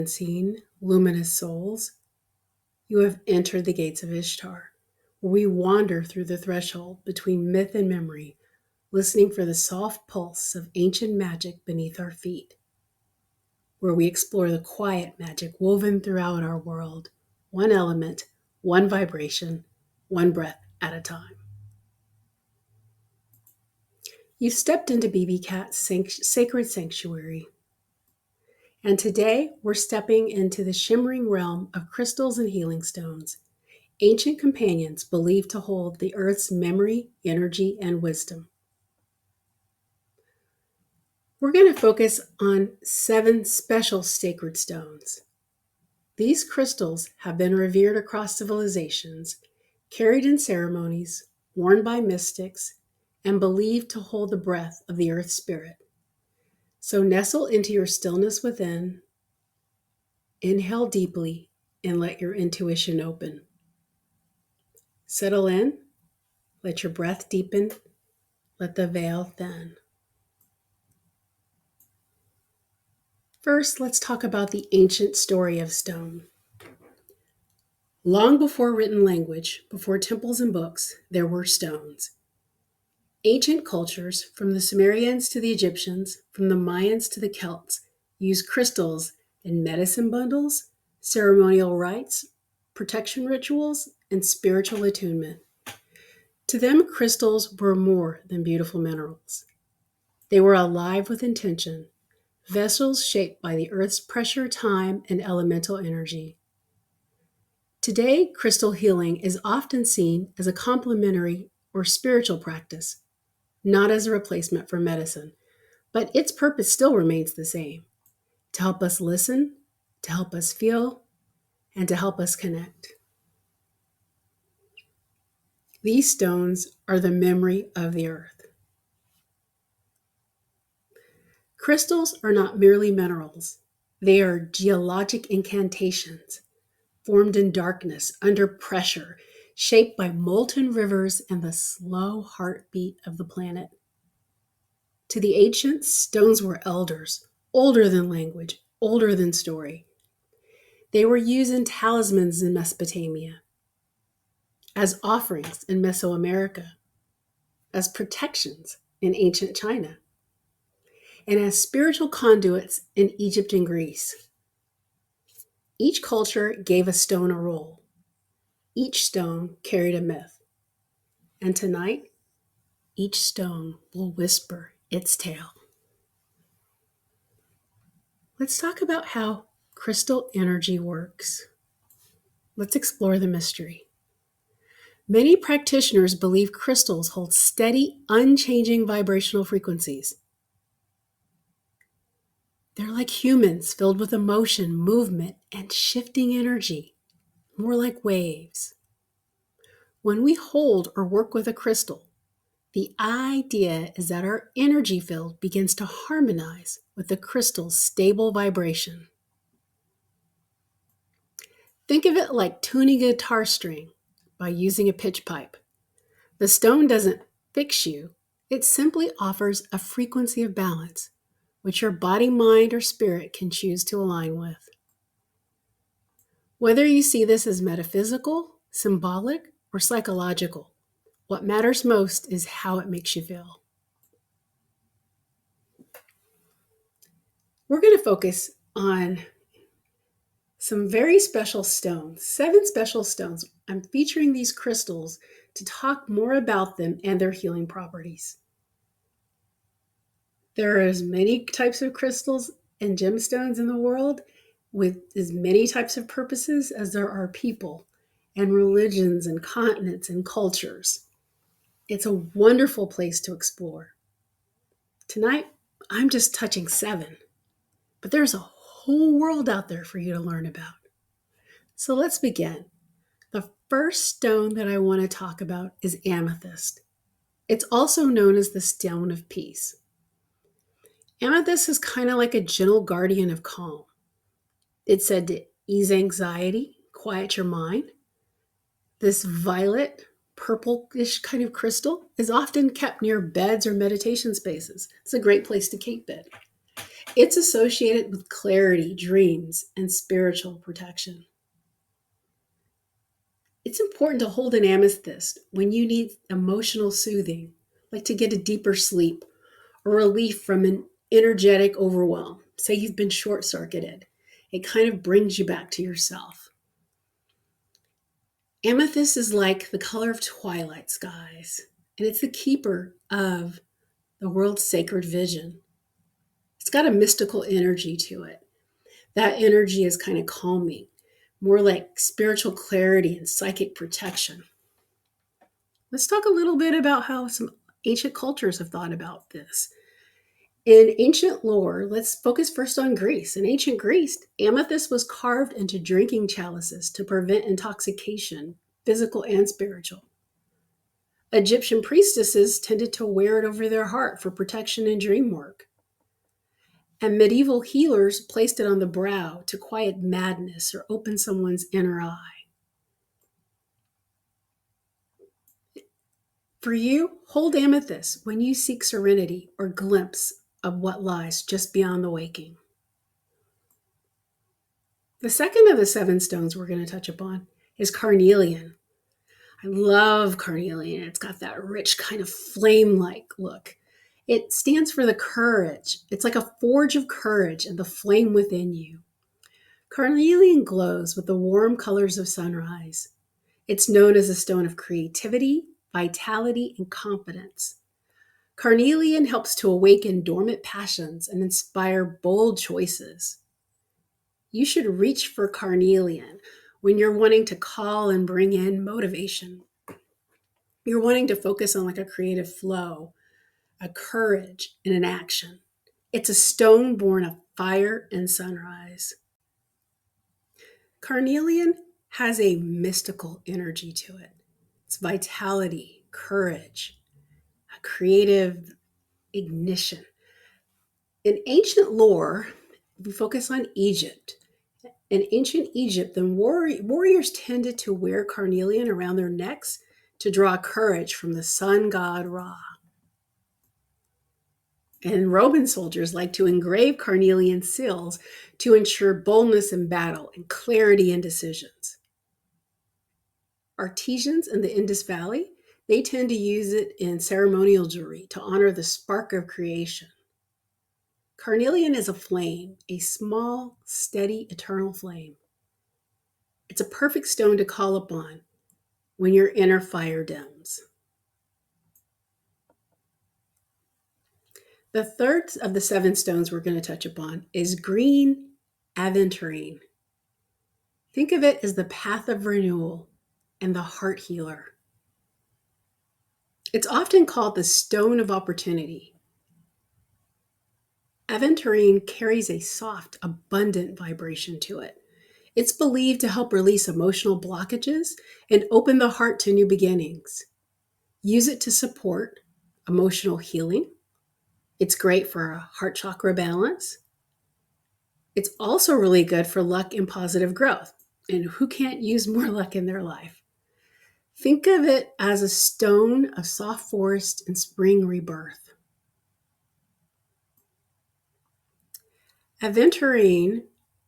Unseen, luminous souls, you have entered the gates of Ishtar, where we wander through the threshold between myth and memory, listening for the soft pulse of ancient magic beneath our feet, where we explore the quiet magic woven throughout our world, one element, one vibration, one breath at a time. You stepped into BB Cat's sacred sanctuary, and today we're stepping into the shimmering realm of crystals and healing stones, ancient companions believed to hold the earth's memory, energy, and wisdom. We're going to focus on 7 special sacred stones. These crystals have been revered across civilizations, carried in ceremonies, worn by mystics, and believed to hold the breath of the earth spirit. So nestle into your stillness within, inhale deeply, and let your intuition open. Settle in, let your breath deepen, let the veil thin. First, let's talk about the ancient story of stone. Long before written language, before temples and books, there were stones. Ancient cultures, from the Sumerians to the Egyptians, from the Mayans to the Celts, used crystals in medicine bundles, ceremonial rites, protection rituals, and spiritual attunement. To them, crystals were more than beautiful minerals. They were alive with intention, vessels shaped by the earth's pressure, time, and elemental energy. Today, crystal healing is often seen as a complementary or spiritual practice, not as a replacement for medicine, but its purpose still remains the same: to help us listen, to help us feel, and to help us connect. These stones are the memory of the earth. Crystals are not merely minerals, they are geologic incantations, formed in darkness, under pressure, shaped by molten rivers and the slow heartbeat of the planet. To the ancients, stones were elders, older than language, older than story. They were used in talismans in Mesopotamia, as offerings in Mesoamerica, as protections in ancient China, and as spiritual conduits in Egypt and Greece. Each culture gave a stone a role. Each stone carried a myth. And tonight, each stone will whisper its tale. Let's talk about how crystal energy works. Let's explore the mystery. Many practitioners believe crystals hold steady, unchanging vibrational frequencies. They're like humans filled with emotion, movement, and shifting energy, more like waves. When we hold or work with a crystal, the idea is that our energy field begins to harmonize with the crystal's stable vibration. Think of it like tuning a guitar string by using a pitch pipe. The stone doesn't fix you, it simply offers a frequency of balance, which your body, mind, or spirit can choose to align with. Whether you see this as metaphysical, symbolic, or psychological, what matters most is how it makes you feel. We're going to focus on some very special stones, 7 special stones. I'm featuring these crystals to talk more about them and their healing properties. There are as many types of crystals and gemstones in the world with as many types of purposes as there are people and religions and continents and cultures. It's a wonderful place to explore. Tonight, I'm just touching 7, but there's a whole world out there for you to learn about. So let's begin. The first stone that I want to talk about is amethyst. It's also known as the stone of peace. Amethyst is kind of like a gentle guardian of calm. It's said to ease anxiety, quiet your mind. This violet, purplish kind of crystal is often kept near beds or meditation spaces. It's a great place to keep it. It's associated with clarity, dreams, and spiritual protection. It's important to hold an amethyst when you need emotional soothing, like to get a deeper sleep or relief from an energetic overwhelm. Say you've been short circuited, it kind of brings you back to yourself. Amethyst is like the color of twilight skies, and it's the keeper of the world's sacred vision. It's got a mystical energy to it. That energy is kind of calming, more like spiritual clarity and psychic protection. Let's talk a little bit about how some ancient cultures have thought about this. In ancient lore, let's focus first on Greece. In ancient Greece, amethyst was carved into drinking chalices to prevent intoxication, physical and spiritual. Egyptian priestesses tended to wear it over their heart for protection and dream work. And medieval healers placed it on the brow to quiet madness or open someone's inner eye. For you, hold amethyst when you seek serenity or glimpse of what lies just beyond the waking. The second of the seven stones we're going to touch upon is carnelian. I love carnelian. It's got that rich kind of flame-like look. It stands for the courage. It's like a forge of courage and the flame within you. Carnelian glows with the warm colors of sunrise. It's known as a stone of creativity, vitality, and confidence. Carnelian helps to awaken dormant passions and inspire bold choices. You should reach for carnelian when you're wanting to call and bring in motivation. You're wanting to focus on like a creative flow, a courage, and an action. It's a stone born of fire and sunrise. Carnelian has a mystical energy to it. It's vitality, courage, a creative ignition. In ancient lore, we focus on Egypt. In ancient Egypt, the warriors tended to wear carnelian around their necks to draw courage from the sun god Ra. And Roman soldiers like to engrave carnelian seals to ensure boldness in battle and clarity in decisions. Artisans in the Indus Valley, they tend to use it in ceremonial jewelry to honor the spark of creation. Carnelian is a flame, a small, steady, eternal flame. It's a perfect stone to call upon when your inner fire dims. The third of the seven stones we're going to touch upon is green Aventurine. Think of it as the path of renewal and the heart healer. It's often called the stone of opportunity. Aventurine carries a soft, abundant vibration to it. It's believed to help release emotional blockages and open the heart to new beginnings. Use it to support emotional healing. It's great for a heart chakra balance. It's also really good for luck and positive growth. And who can't use more luck in their life? Think of it as a stone of soft forest and spring rebirth. Aventurine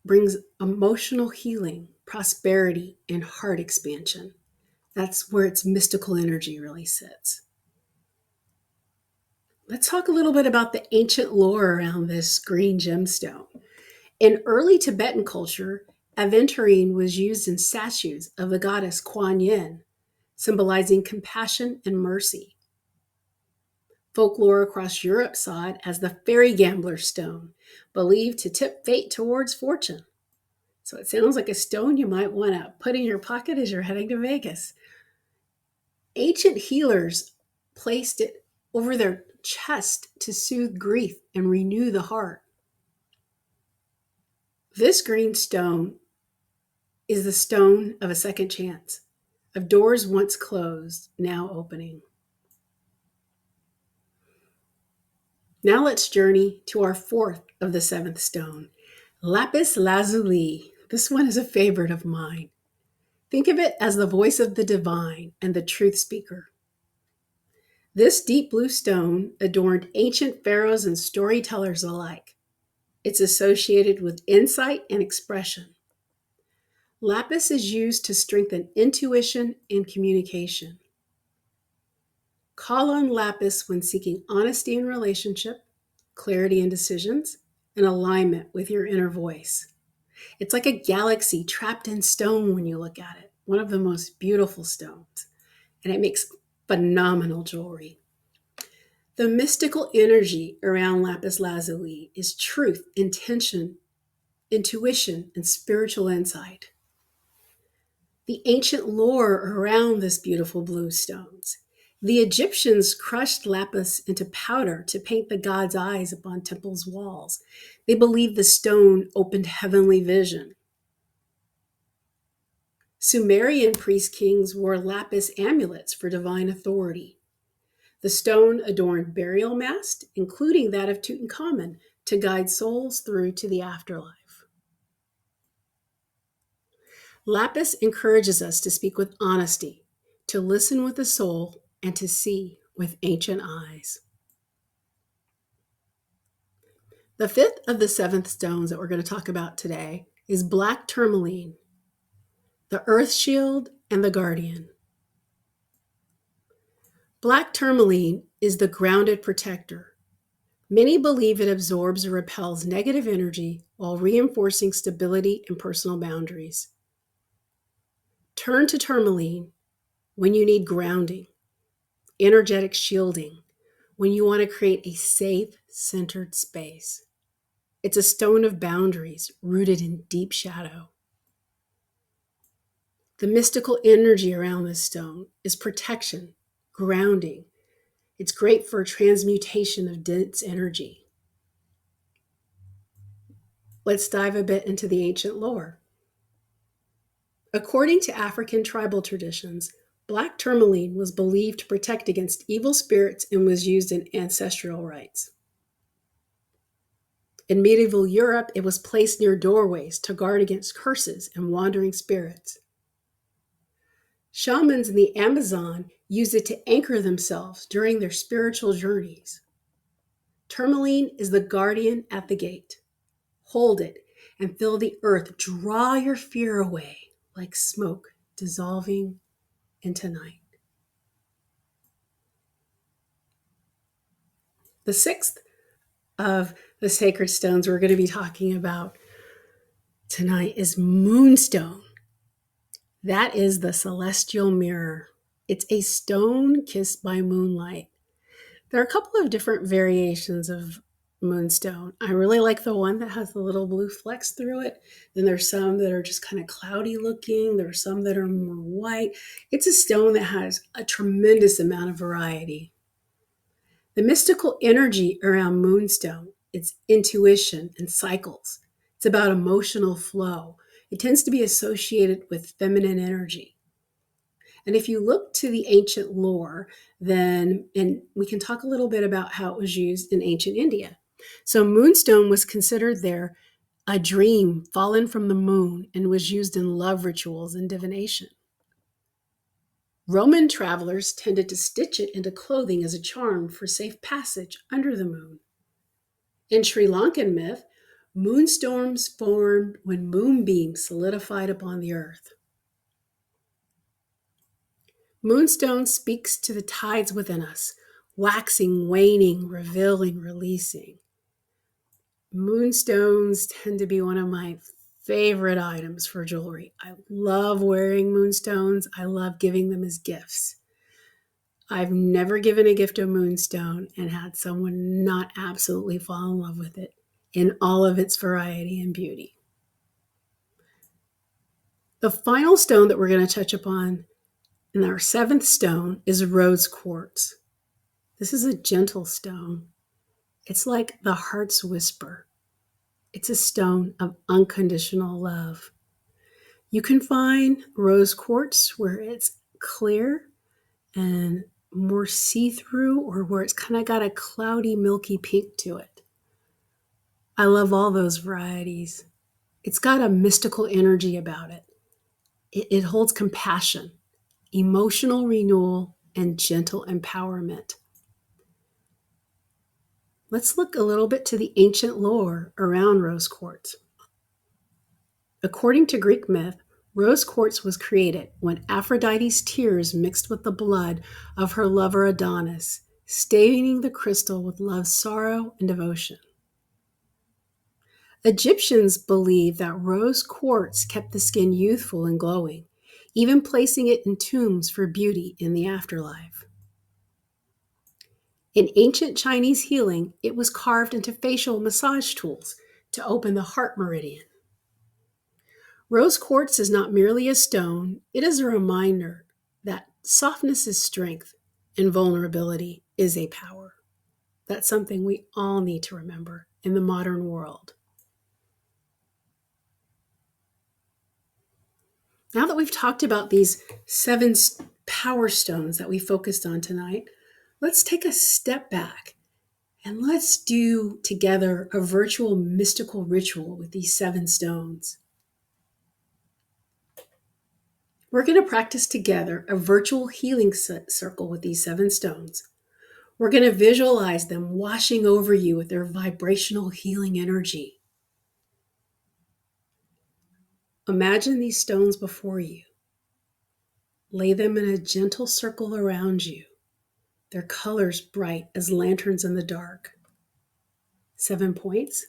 brings emotional healing, prosperity, and heart expansion. That's where its mystical energy really sits. Let's talk a little bit about the ancient lore around this green gemstone. In early Tibetan culture, Aventurine was used in statues of the goddess Kuan Yin, symbolizing compassion and mercy. Folklore across Europe saw it as the fairy gambler's stone, believed to tip fate towards fortune. So it sounds like a stone you might want to put in your pocket as you're heading to Vegas. Ancient healers placed it over their chest to soothe grief and renew the heart. This green stone is the stone of a second chance, of doors once closed, now opening. Now let's journey to our fourth of the seventh stone, Lapis Lazuli. This one is a favorite of mine. Think of it as the voice of the divine and the truth speaker. This deep blue stone adorned ancient pharaohs and storytellers alike. It's associated with insight and expression. Lapis is used to strengthen intuition and communication. Call on lapis when seeking honesty in relationship, clarity in decisions, and alignment with your inner voice. It's like a galaxy trapped in stone when you look at it, one of the most beautiful stones, and it makes phenomenal jewelry. The mystical energy around lapis lazuli is truth, intention, intuition, and spiritual insight. The ancient lore around this beautiful blue stones. The Egyptians crushed lapis into powder to paint the god's eyes upon temples' walls. They believed the stone opened heavenly vision. Sumerian priest kings wore lapis amulets for divine authority. The stone adorned burial mast, including that of Tutankhamun, to guide souls through to the afterlife. Lapis encourages us to speak with honesty, to listen with the soul, and to see with ancient eyes. The fifth of the seventh stones that we're going to talk about today is black tourmaline, the earth shield and the guardian. Black tourmaline is the grounded protector. Many believe it absorbs or repels negative energy while reinforcing stability and personal boundaries. Turn to tourmaline when you need grounding, energetic shielding, when you want to create a safe, centered space. It's a stone of boundaries rooted in deep shadow. The mystical energy around this stone is protection, grounding. It's great for transmutation of dense energy. Let's dive a bit into the ancient lore. According to African tribal traditions, black tourmaline was believed to protect against evil spirits and was used in ancestral rites. In medieval Europe, it was placed near doorways to guard against curses and wandering spirits. Shamans in the Amazon use it to anchor themselves during their spiritual journeys. Tourmaline is the guardian at the gate. Hold it and feel the earth draw your fear away like smoke dissolving into night. The sixth of the sacred stones we're going to be talking about tonight is Moonstone. That is the celestial mirror. It's a stone kissed by moonlight. There are a couple of different variations of Moonstone. I really like the one that has the little blue flecks through it. Then there's some that are just kind of cloudy looking. There are some that are more white. It's a stone that has a tremendous amount of variety. The mystical energy around Moonstone, it's intuition and cycles. It's about emotional flow. It tends to be associated with feminine energy. And if you look to the ancient lore, then, and we can talk a little bit about how it was used in ancient India. So Moonstone was considered there a dream fallen from the moon and was used in love rituals and divination. Roman travelers tended to stitch it into clothing as a charm for safe passage under the moon. In Sri Lankan myth, moonstorms formed when moonbeams solidified upon the earth. Moonstone speaks to the tides within us, waxing, waning, revealing, releasing. Moonstones tend to be one of my favorite items for jewelry. I love wearing moonstones. I love giving them as gifts. I've never given a gift of moonstone and had someone not absolutely fall in love with it in all of its variety and beauty. The final stone that we're going to touch upon in our seventh stone is rose quartz. This is a gentle stone. It's like the heart's whisper. It's a stone of unconditional love. You can find rose quartz where it's clear and more see-through, or where it's kind of got a cloudy, milky pink to it. I love all those varieties. It's got a mystical energy about it. It holds compassion, emotional renewal, and gentle empowerment. Let's look a little bit to the ancient lore around rose quartz. According to Greek myth, rose quartz was created when Aphrodite's tears mixed with the blood of her lover Adonis, staining the crystal with love, sorrow, and devotion. Egyptians believed that rose quartz kept the skin youthful and glowing, even placing it in tombs for beauty in the afterlife. In ancient Chinese healing, it was carved into facial massage tools to open the heart meridian. Rose quartz is not merely a stone, it is a reminder that softness is strength and vulnerability is a power. That's something we all need to remember in the modern world. Now that we've talked about these 7 power stones that we focused on tonight, let's take a step back and let's do together a virtual mystical ritual with these 7 stones. We're going to practice together a virtual healing circle with these 7 stones. We're going to visualize them washing over you with their vibrational healing energy. Imagine these stones before you. Lay them in a gentle circle around you, their colors bright as lanterns in the dark. 7 points,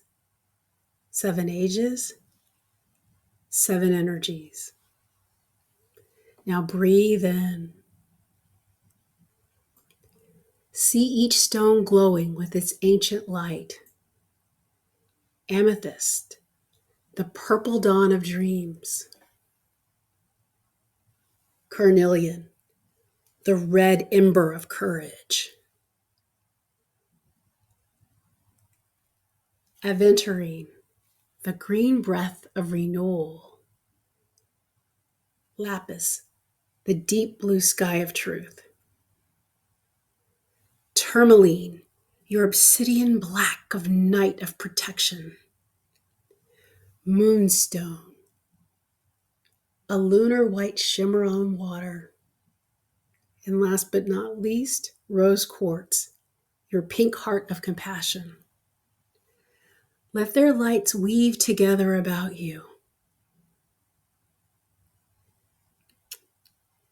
7 ages, 7 energies. Now breathe in. See each stone glowing with its ancient light. Amethyst, the purple dawn of dreams. Carnelian, the red ember of courage. Aventurine, the green breath of renewal. Lapis, the deep blue sky of truth. Tourmaline, your obsidian black of night of protection. Moonstone, a lunar white shimmer on water. And last but not least, rose quartz, your pink heart of compassion. Let their lights weave together about you.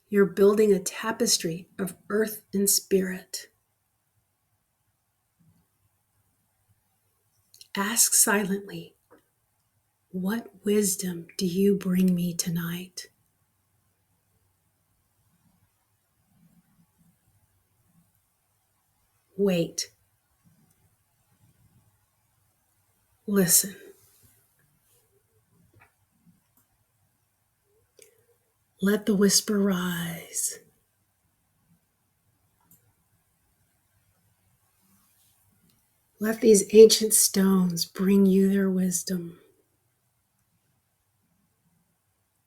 You're building a tapestry of earth and spirit. Ask silently, what wisdom do you bring me tonight? Wait. Listen. Let the whisper rise. Let these ancient stones bring you their wisdom.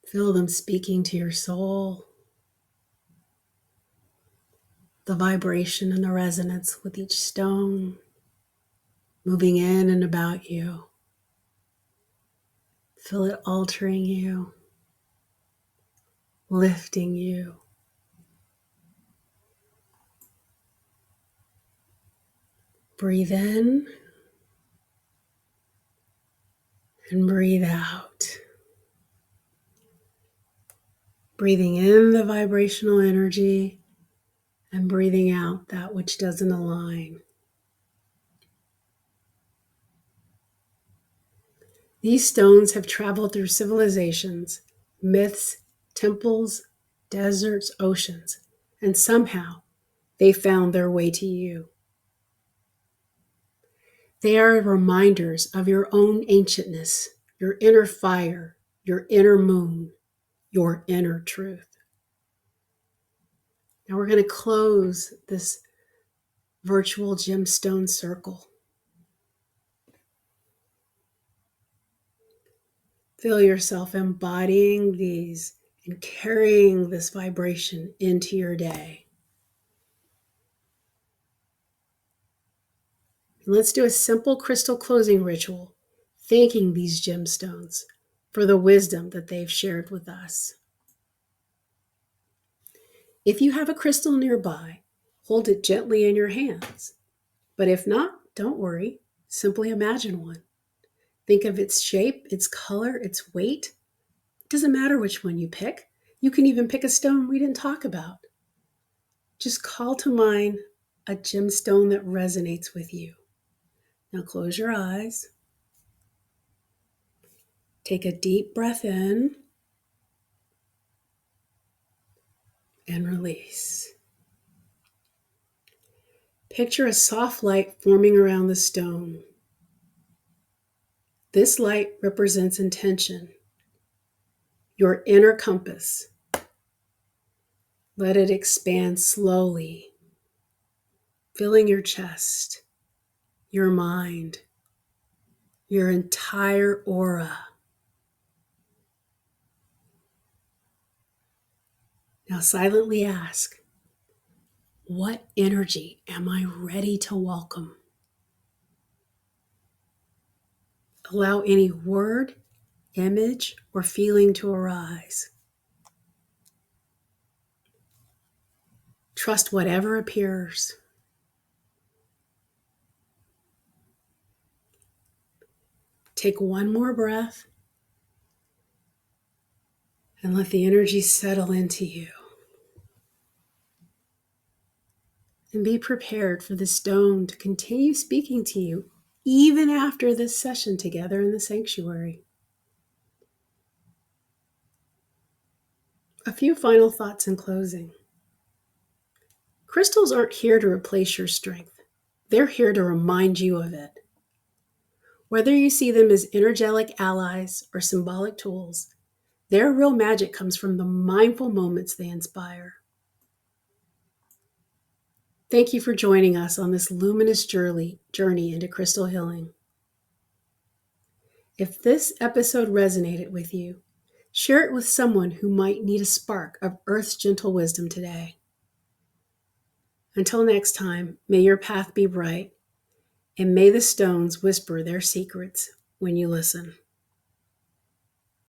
Feel them speaking to your soul. The vibration and the resonance with each stone moving in and about you. Feel it altering you, lifting you. Breathe in and breathe out. Breathing in the vibrational energy and breathing out that which doesn't align. These stones have traveled through civilizations, myths, temples, deserts, oceans, and somehow they found their way to you. They are reminders of your own ancientness, your inner fire, your inner moon, your inner truth. Now we're going to close this virtual gemstone circle. Feel yourself embodying these and carrying this vibration into your day. And let's do a simple crystal closing ritual, thanking these gemstones for the wisdom that they've shared with us. If you have a crystal nearby, hold it gently in your hands. But if not, Don't worry, simply imagine one. Think of its shape, its color, its weight. It doesn't matter which one you pick. You can even pick a stone we didn't talk about. Just call to mind a gemstone that resonates with you. Now close your eyes. Take a deep breath in and release. Picture a soft light forming around the stone. This light represents intention, your inner compass. Let it expand slowly, filling your chest, your mind, your entire aura. Now silently ask, what energy am I ready to welcome? Allow any word, image, or feeling to arise. Trust whatever appears. Take one more breath and let the energy settle into you. And be prepared for the stone to continue speaking to you even after this session together in the sanctuary. A few final thoughts in closing. Crystals aren't here to replace your strength. They're here to remind you of it. Whether you see them as energetic allies or symbolic tools, their real magic comes from the mindful moments they inspire. Thank you for joining us on this luminous journey into crystal healing. If this episode resonated with you, share it with someone who might need a spark of Earth's gentle wisdom today. Until next time, may your path be bright, and may the stones whisper their secrets when you listen.